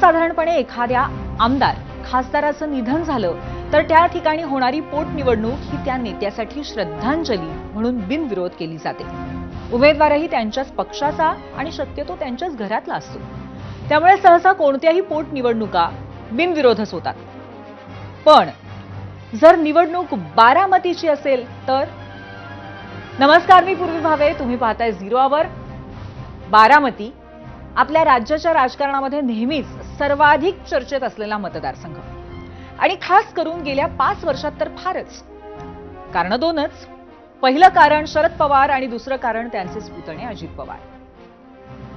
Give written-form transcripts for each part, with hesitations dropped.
साधारणपणे एखाद्या आमदार खासदाराचं निधन झालं तर त्या ठिकाणी होणारी पोटनिवडणूक ही त्या नेत्यासाठी श्रद्धांजली म्हणून बिनविरोध केली जाते। उमेदवारही त्यांच्याच पक्षाचा आणि शक्यतो त्यांच्याच घरातला असतो, त्यामुळे सहसा कोणत्याही पोटनिवडणुका बिनविरोधच होतात। पण जर निवडणूक बारामतीची असेल तर? नमस्कार, मी पूर्वी भावे, तुम्ही पाहताय झिरो आवर। बारामती आपल्या राज्याच्या राजकारणामध्ये नेहमीच सर्वाधिक चर्चेत असलेला मतदारसंघ आणि खास करून गेल्या 5 वर्षात तर फारच। कारण दोनच, पहिलं कारण शरद पवार आणि दुसरं कारण त्यांचेच पुतणे अजित पवार।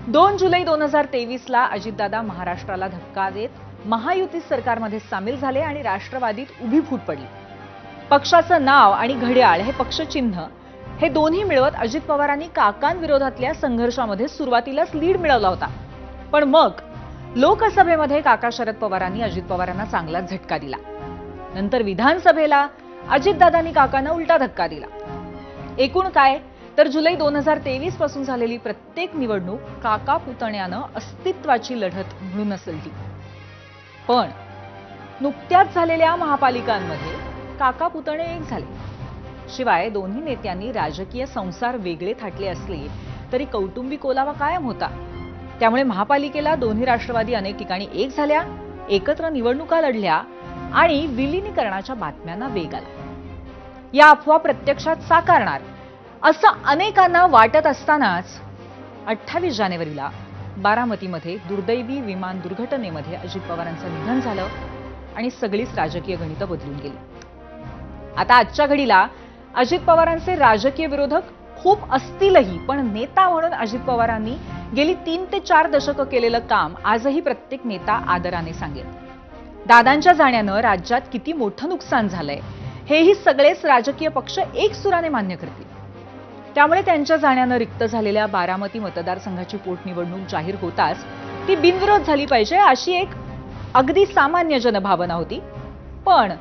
2 जुलै 2023 ला अजितदादा महाराष्ट्राला धक्का देत महायुती सरकारमध्ये सामील झाले आणि राष्ट्रवादीत उभी फूट पडली। पक्षाचं नाव आणि घड्याळ हे पक्षचिन्ह हे दोन्ही मिळवत अजित पवारांनी काकांविरोधातल्या संघर्षामध्ये सुरुवातीलाच लीड मिळवला होता। पण मग लोकसभेमध्ये काका शरद पवारांनी अजित पवारांना चांगलाच झटका दिला। नंतर विधानसभेला अजितदादांनी काकांना उलटा धक्का दिला। एकूण काय तर जुलै 2023 पासून झालेली प्रत्येक निवडणूक काका पुतण्यानं अस्तित्वाची लढत म्हणूनच लढली। पण नुकत्याच झालेल्या महापालिकांमध्ये काका पुतणे एक झाले। शिवाय दोन्ही नेत्यांनी राजकीय संसार वेगळे थाटले असले तरी कौटुंबिक ओलावा कायम होता। त्यामुळे महापालिकेला दोन्ही राष्ट्रवादी अनेक ठिकाणी एक झाल्या, एकत्र निवडणुका लढल्या आणि विलीनीकरणाच्या बातम्यांना वेग आला। या अफवा प्रत्यक्षात साकारणार असं अनेकांना वाटत असतानाच 28 जानेवारीला बारामतीमध्ये दुर्दैवी विमान दुर्घटनेमध्ये अजित पवारांचं निधन झालं आणि सगळीच राजकीय गणितं बदलून गेली। आता आजच्या घडीला अजित पवारांचे राजकीय विरोधक खूप असतीलही, पण नेता म्हणून अजित पवारांनी गेली 3 ते 4 दशकं केलेलं काम आजही प्रत्येक नेता आदराने सांगेल। दादांच्या जाण्यानं राज्यात किती मोठं नुकसान झालंय हेही सगळेच राजकीय पक्ष एकसुराने मान्य करतील। त्यामुळे त्यांच्या जाण्यानं रिक्त झालेल्या बारामती मतदारसंघाची पोटनिवडणूक जाहीर होताच ती बिनविरोध झाली पाहिजे अशी एक अगदी सामान्य जनभावना होती। पण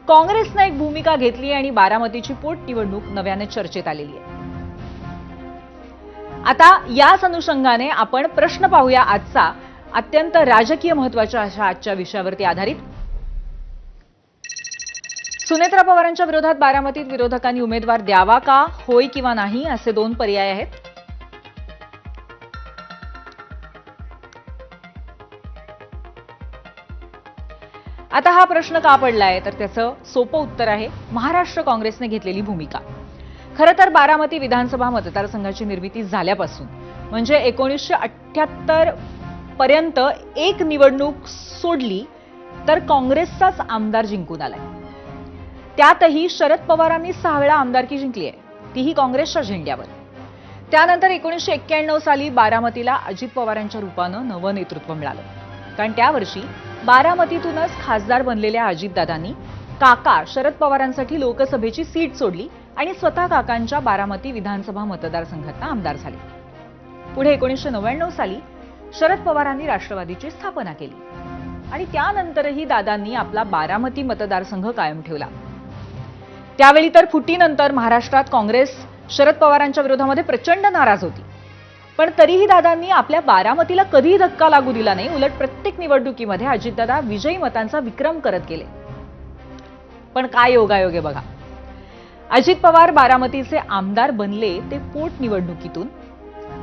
काँग्रेसने एक भूमिका घेतली आणि बारामतीची पोटनिवडणूक नव्याने चर्चेत आलेली आहे। आता याच अनुषंगाने आपण प्रश्न पाहूया आजचा, अत्यंत राजकीय महत्त्वाच्या अशा आजच्या विषयावरती आधारित। सुनेत्रा पवारांच्या विरोधात बारामतीत विरोधकांनी उमेदवार द्यावा का, होय किंवा नाही असे 2 पर्याय आहेत। आता हा प्रश्न का पडलाय तर त्याचं सोपं उत्तर आहे महाराष्ट्र काँग्रेसने घेतलेली भूमिका। खरं तर बारामती विधानसभा मतदारसंघाची निर्मिती झाल्यापासून म्हणजे 1978 पर्यंत एक निवडणूक सोडली तर काँग्रेसचाच आमदार जिंकून आलाय। त्यातही शरद पवारांनी 6 वेळा आमदारकी जिंकली आहे, तीही काँग्रेसच्या झेंड्यावर। त्यानंतर 1991 साली बारामतीला अजित पवारांच्या रूपानं नवं नेतृत्व मिळालं, कारण त्या वर्षी बारामतीतूनच खासदार बनलेल्या अजितदादांनी काका शरद पवारांसाठी लोकसभेची सीट सोडली आणि स्वतः काकांच्या बारामती विधानसभा मतदारसंघातून आमदार झाले। पुढे 1999 साली शरद पवारांनी राष्ट्रवादीची स्थापना केली आणि त्यानंतरही दादांनी आपला बारामती मतदारसंघ कायम ठेवला। त्यावेळी तर फुटीनंतर महाराष्ट्रात काँग्रेस शरद पवारांच्या विरोधामध्ये प्रचंड नाराज होती, पण तरीही दादांनी आपल्या बारामतीला कधीही धक्का लागू दिला नाही। उलट प्रत्येक निवडणुकीमध्ये अजितदादा विजयी मतांचा विक्रम करत गेले। पण काय योगायोग आहे बघा, अजित पवार बारामतीचे आमदार बनले ते पोटनिवडणुकीतून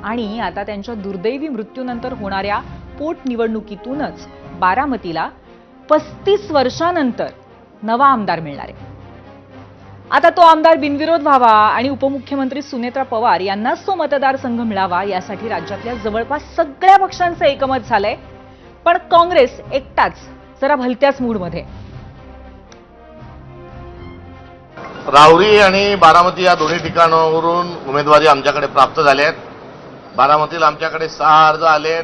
आणि आता त्यांच्या दुर्दैवी मृत्यूनंतर होणाऱ्या पोटनिवडणुकीतूनच बारामतीला 35 वर्षांनंतर नवा आमदार मिळणार आहे। आता तो आमदार बिनविरोध व्हावा आणि उपमुख्यमंत्री सुनेत्रा पवार यांनाच तो मतदारसंघ मिळावा यासाठी राज्यातल्या जवळपास सगळ्या पक्षांचं एकमत झालंय। पण काँग्रेस एकटाच जरा भलत्याच मूडमध्ये। राहुरी आणि बारामती या दोन्ही ठिकाणावरून उमेदवारी आमच्याकडे प्राप्त झाल्या आहेत। बारामतीला आमच्याकडे 6 अर्ज आले आहेत,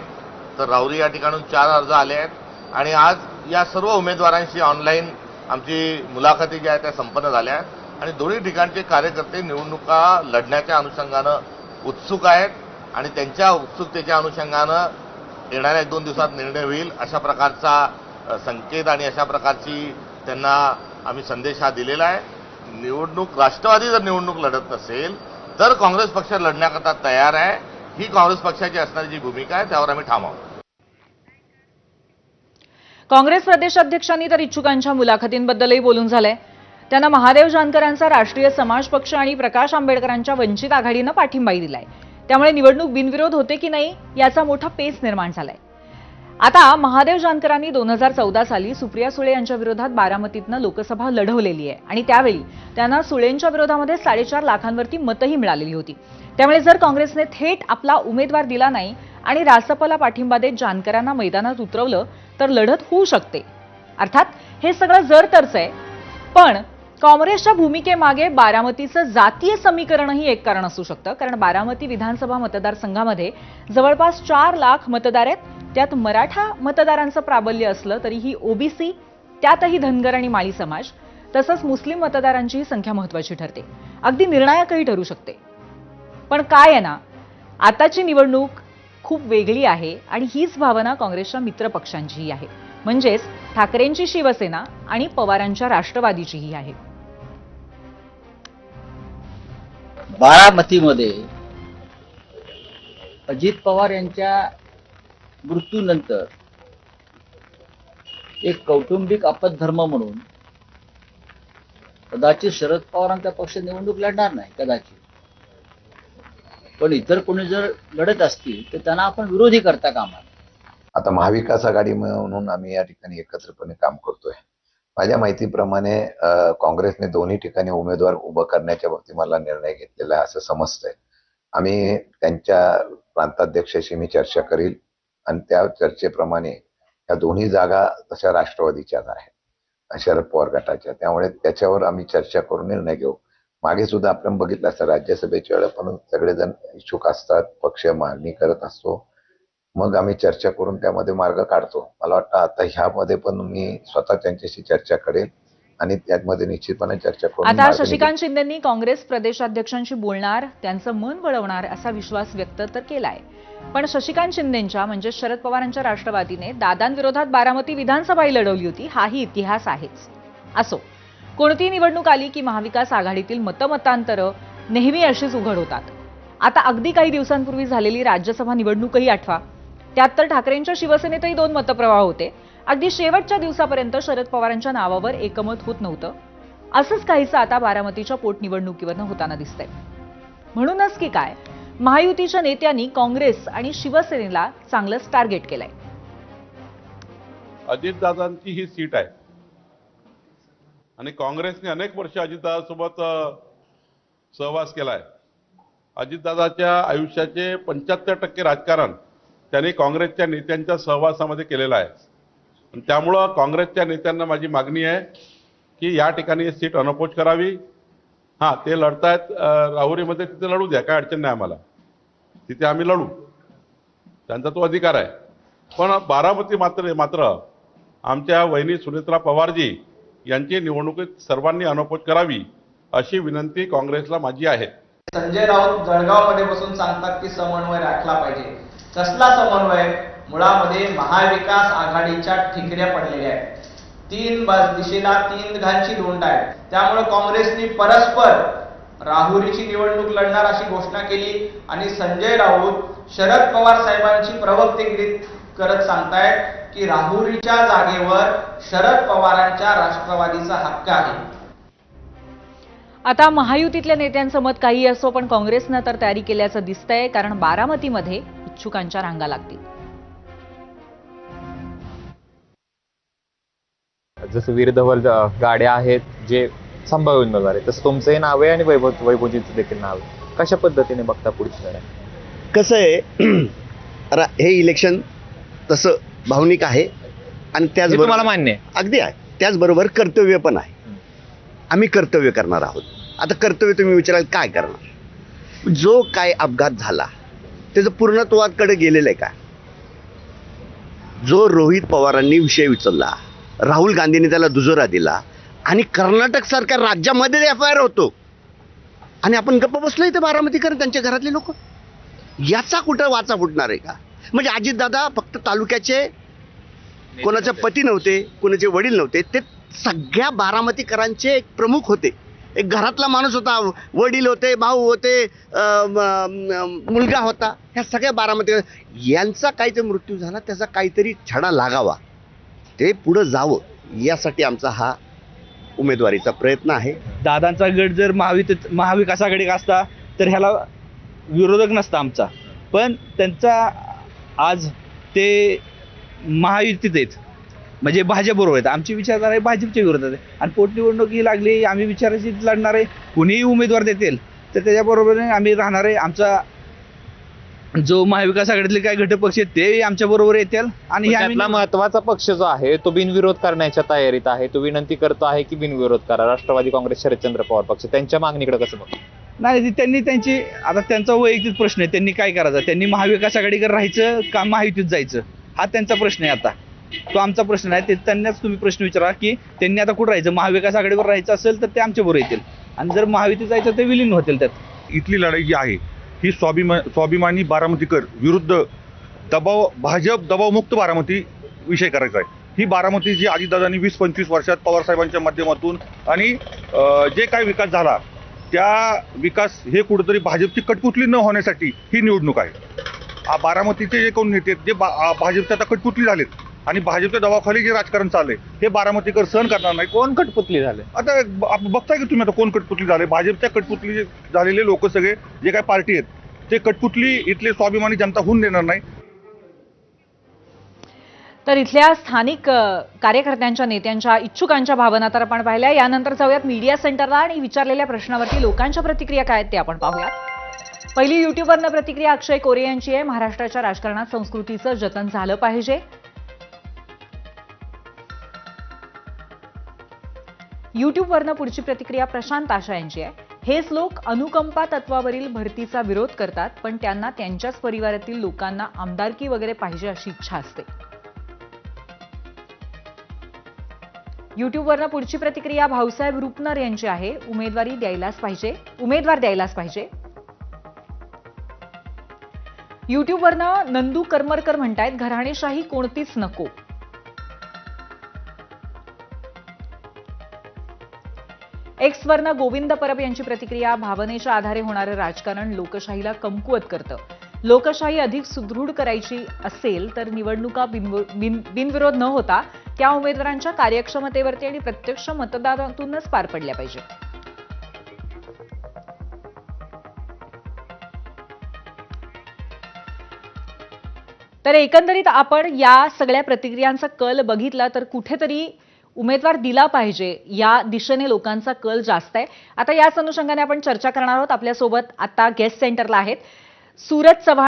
तर राहुरी या ठिकाणून 4 अर्ज आले आहेत आणि आज या सर्व उमेदवारांशी ऑनलाईन आमची मुलाखती ज्या आहेत त्या संपन्न झाल्या आहेत आणि दोन्ही ठिकाणचे कार्यकर्ते निवडणुका लढण्याच्या अनुषंगानं उत्सुक आहेत आणि त्यांच्या उत्सुकतेच्या अनुषंगानं येणाऱ्या 1-2 दिवसात निर्णय होईल अशा प्रकारचा संकेत आणि अशा प्रकारची त्यांना आम्ही संदेश हा दिलेला आहे। निवडणूक राष्ट्रवादी जर निवडणूक लढत नसेल तर काँग्रेस पक्ष लढण्याकरता तयार आहे, ही काँग्रेस पक्षाची असणारी जी भूमिका आहे त्यावर आम्ही ठाम आहोत। काँग्रेस प्रदेशाध्यक्षांनी तर इच्छुकांच्या मुलाखतींबद्दलही बोलून झालंय. त्यांना महादेव जानकरांचा राष्ट्रीय समाज पक्ष आणि प्रकाश आंबेडकरांच्या वंचित आघाडीनं पाठिंबाही दिलाय. त्यामुळे निवडणूक बिनविरोध होते की नाही याचा मोठा पेच निर्माण झालाय. आता महादेव जानकरांनी 2014 साली सुप्रिया सुळे यांच्या विरोधात बारामतीतनं लोकसभा लढवलेली आहे आणि त्यावेळी त्यांना सुळेंच्या विरोधामध्ये 4.5 लाखांवरती मतही मिळालेली होती. त्यामुळे जर काँग्रेसने थेट आपला उमेदवार दिला नाही आणि रासपला पाठिंबा देत जानकरांना मैदानात उतरवलं तर लढत होऊ शकते. अर्थात हे सगळं जर तरच आहे, पण काँग्रेसच्या भूमिकेमागे बारामतीचं जातीय समीकरणही एक कारण असू शकतं. कारण बारामती विधानसभा मतदारसंघामध्ये जवळपास 4 लाख मतदार आहेत. त्यात मराठा मतदारांचं प्राबल्य असलं तरीही ओबीसी, त्यातही धनगर आणि माळी समाज तसंच मुस्लिम मतदारांचीही संख्या महत्त्वाची ठरते, अगदी निर्णायकही ठरू शकते. पण काय आहे ना, आताची निवडणूक खूप वेगळी आहे आणि हीच भावना काँग्रेसच्या मित्रपक्षांचीही आहे. म्हणजेच ठाकरेंची शिवसेना आणि पवारांच्या राष्ट्रवादीचीही आहे. बारामतीमध्ये अजित पवार यांच्या मृत्यूनंतर एक कौटुंबिक अपधर्म म्हणून कदाचित शरद पवारांचा पक्ष निवडणूक लढणार नाही कदाचित, पण इतर कोणी जर लढत असतील तर त्यांना आपण विरोधी करता कामा नये. आता महाविकास आघाडी म्हणून आम्ही या ठिकाणी एकत्रितपणे काम करतोय. माझ्या माहितीप्रमाणे काँग्रेसने दोन्ही ठिकाणी उमेदवार उभं करण्याच्या बाबतीत मला निर्णय घेतलेला आहे असं समजतंय. आम्ही त्यांच्या प्रांताध्यक्षाशी मी चर्चा करील आणि त्या चर्चेप्रमाणे या दोन्ही जागा तशा राष्ट्रवादीच्याच आहेत, शरद पवार गटाच्या. त्यामुळे त्याच्यावर आम्ही चर्चा करून निर्णय घेऊ. मागे सुद्धा आपण बघितलं असतं राज्यसभेच्या वेळेला पण सगळेजण इच्छुक असतात, पक्ष मागणी करत असतो, मग आम्ही चर्चा करून त्यामध्ये मार्ग काढतो. मला वाटतं आता ह्यामध्ये पण मी स्वतः त्यांच्याशी चर्चा करेल आणि त्यामध्ये निश्चितपणे चर्चा करून आता शशिकांत शिंदेंनी काँग्रेस प्रदेशाध्यक्षांशी बोलणार, त्यांचं मन वळवणार असा विश्वास व्यक्त तर केलाय. पण शशिकांत शिंदेंच्या म्हणजे शरद पवारांच्या राष्ट्रवादीने दादांविरोधात बारामती विधानसभाही लढवली होती, हाही इतिहास आहेच. असो, कोणतीही निवडणूक आली की महाविकास आघाडीतील मतमतांतरं नेहमी अशीच उघड होतात. आता अगदी काही दिवसांपूर्वी झालेली राज्यसभा निवडणूकही आठवा. त्यात तर ठाकरेंच्या शिवसेनेतही 2 मतप्रवाह होते. अगदी शेवटच्या दिवसापर्यंत शरद पवारांच्या नावावर एकमत होत नव्हतं. असंच काहीसं आता बारामतीच्या पोटनिवडणुकीवरनं होताना दिसतंय. म्हणूनच की काय, महायुतीच्या नेत्यांनी काँग्रेस आणि शिवसेनेला चांगलंच टार्गेट केलंय. अजितदादांची ही सीट आहे आणि काँग्रेसने अनेक वर्ष अजितदादासोबत सहवास केलाय. अजितदादाच्या आयुष्याचे 75% राजकारण त्यांनी काँग्रेसच्या नेत्यांच्या सहवासामध्ये केलेलं आहे. आणि त्यामुळं काँग्रेसच्या नेत्यांना माझी मागणी आहे की या ठिकाणी सीट अनपोज करावी. हां, ते लढतायत राहुरीमध्ये, तिथे लढू द्या, काय अडचण नाही आम्हाला, तिथे आम्ही लढू, त्यांचा तो अधिकार आहे. पण बारामती मात्र आमच्या वहिनी सुनेत्रा पवारजी यांची निवडणुकीत सर्वांनी अनपोज करावी अशी विनंती काँग्रेसला माझी आहे. संजय राऊत जळगावमध्ये बसून सांगतात की समन्वय राखला पाहिजे. कसला समन्वय? मुळामध्ये महाविकास आघाडीच्या ठिकऱ्या पडलेल्या आहेत. 3 दिशेला 3 घांची लोंढ आहे. त्यामुळे काँग्रेसने परस्पर राहुरीची निवडणूक लढणार अशी घोषणा केली आणि संजय राऊत शरद पवार साहेबांची प्रवक्तेगिरी करत सांगतायत की राहुरीच्या जागेवर शरद पवारांच्या राष्ट्रवादीचा हक्क आहे. आता महायुतीतल्या नेत्यांचं मत काही असो, पण काँग्रेसनं तर तयारी केल्याचं दिसतंय. कारण बारामतीमध्ये इच्छुकांच्या रांगा लागतील. जसं वीरधवल गाड्या आहेत जे संभाव्य उमेदवार आहे, तसं तुमचंही नाव आहे आणि वैभवजीचं देखील नाव आहे. कशा पद्धतीने बघता पुढची लढाई? कसं आहे, हे इलेक्शन तसं भावनिक आहे आणि त्याचबरोबर तुम्हाला मान्य आहे? अगदी आहे. त्याचबरोबर कर्तव्य पण आहे. आम्ही कर्तव्य करणार आहोत. आता कर्तव्य तुम्ही विचाराल काय करणार? जो काय अपघात झाला त्याचं पूर्णत्वाकडे गेलेलं आहे का? जो रोहित पवारांनी विषय उचलला, राहुल गांधींनी त्याला दुजोरा दिला आणि कर्नाटक सारख्या राज्यामध्ये FIR होतो आणि आपण गप्प बसलो इथे बारामतीकर त्यांच्या घरातले लोक, याचा कुठं वाचा फुटणार आहे का? म्हणजे अजितदादा फक्त तालुक्याचे कोणाचे पती नव्हते, कोणाचे वडील नव्हते, ते सगळ्या बारामतीकरांचे एक प्रमुख होते. एक घरातला माणूस होता, वडील होते, भाऊ होते, मुलगा होता. ह्या सगळ्या बारामती यांचा काहीतरी मृत्यू झाला, त्याचा काहीतरी छडा लागावा ते पुढं जावं यासाठी आमचा हा उमेदवारीचा प्रयत्न आहे. दादांचा गट जर महाविकास आघाडीत असता तर ह्याला विरोधक नसता आमचा, पण त्यांचा आज ते महायुतीत आहेत, म्हणजे भाजपबरोबर आहेत. आमची विचारधारा आहे भाजपच्या विरोधात आहे आणि पोटनिवडणूक ही लागली, आम्ही विचाराशी लढणार आहे. कुणीही उमेदवार देतील तर त्याच्याबरोबरीने आम्ही राहणार आहे. आमचा जो महाविकास आघाडीतले काही घटक पक्ष आहेत ते आमच्या बरोबर येतील आणि हे आम्ही त्यातला महत्वाचा पक्ष जो आहे तो बिनविरोध करण्याच्या तयारीत आहे. तो विनंती करतो आहे की बिनविरोध करा. राष्ट्रवादी काँग्रेस शरदचंद्र पवार पक्ष त्यांच्या मागणीकडे कसं बघतो? नाही, त्यांनी आता त्यांचा वैयक्तिक प्रश्न आहे. त्यांनी काय करायचं? त्यांनी महाविकास आघाडीकडे राहायचं का महायुतीत जायचं हा त्यांचा प्रश्न आहे. आता तो आमचा प्रश्न आहे. ते त्यांनाच तुम्ही प्रश्न विचारा की त्यांनी आता कुठं राहायचं. महाविकास आघाडीवर राहायचं असेल तर ते आमच्या बरोबर येतील आणि जर महायुतीत जायचं ते विलीन होतील. त्यात इथली लढाई जी आहे ही स्वाभिमानी बारामतीकर विरुद्ध भाजप दबावमुक्त बारामती विषय करायचा आहे. ही बारामती जी अजितदादांनी 20-25 वर्षात पवारसाहेबांच्या माध्यमातून आणि जे काही विकास झाला त्या विकास हे कुठेतरी भाजपची कटपुतली न होण्यासाठी ही निवडणूक आहे. बारामतीचे जे कोण नेते जे भाजपच्या आता कटपुतली झालेत आणि भाजपच्या दबावाखाली जे राजकारण चाललंय हे बारामतीकर सहन करणार नाही. कोण कटपुतली झाले? आता बघताय की तुम्ही आता कोण कटपुतली झाले. भाजपच्या कटपुतली झालेले लोक सगळे जे काही पार्टी आहेत ते कटपुतली इथले स्वाभिमानी जनता होऊन देणार नाही. तर इथल्या स्थानिक कार्यकर्त्यांच्या नेत्यांच्या इच्छुकांच्या भावना तर आपण पाहिल्या. यानंतर जाऊयात मीडिया सेंटरला आणि विचारलेल्या प्रश्नावरती लोकांच्या प्रतिक्रिया काय आहेत ते आपण पाहूयात. पहिली युट्यूबवरनं प्रतिक्रिया अक्षय कोरे यांची आहे. महाराष्ट्राच्या राजकारणात संस्कृतीचं जतन झालं पाहिजे. युट्यूबवरनं पुढची प्रतिक्रिया प्रशांत आशा यांची आहे. हेच लोक अनुकंपा तत्वावरील भरतीचा विरोध करतात, पण त्यांना त्यांच्याच परिवारातील लोकांना आमदारकी वगैरे पाहिजे अशी इच्छा असते. युट्यूबवरनं पुढची प्रतिक्रिया भाऊसाहेब रुपनर यांची आहे. उमेदवार द्यायलाच पाहिजे. युट्यूबवरनं नंदू करमरकर म्हणतायत घराणेशाही कोणतीच नको. एक्सवरनं गोविंद परब यांची प्रतिक्रिया भावनेच्या आधारे होणारं राजकारण लोकशाहीला कमकुवत करतं. लोकशाही अधिक सुदृढ करायची असेल तर निवडणुका बिनविरोध न होता त्या उमेदवारांच्या कार्यक्षमतेवरती आणि प्रत्यक्ष मतदानातूनच पार पडल्या पाहिजे. तर एकंदरीत आपण या सगळ्या प्रतिक्रियांचा कल बघितला तर कुठेतरी उमेदवार दिला पाहिजे या दिशेने लोकांचा कल जास्त आहे. आता याच अनुषंगाने आपण चर्चा करणार आहोत. आपल्यासोबत आता गेस्ट सेंटरला आहेत सूरज चव्हाण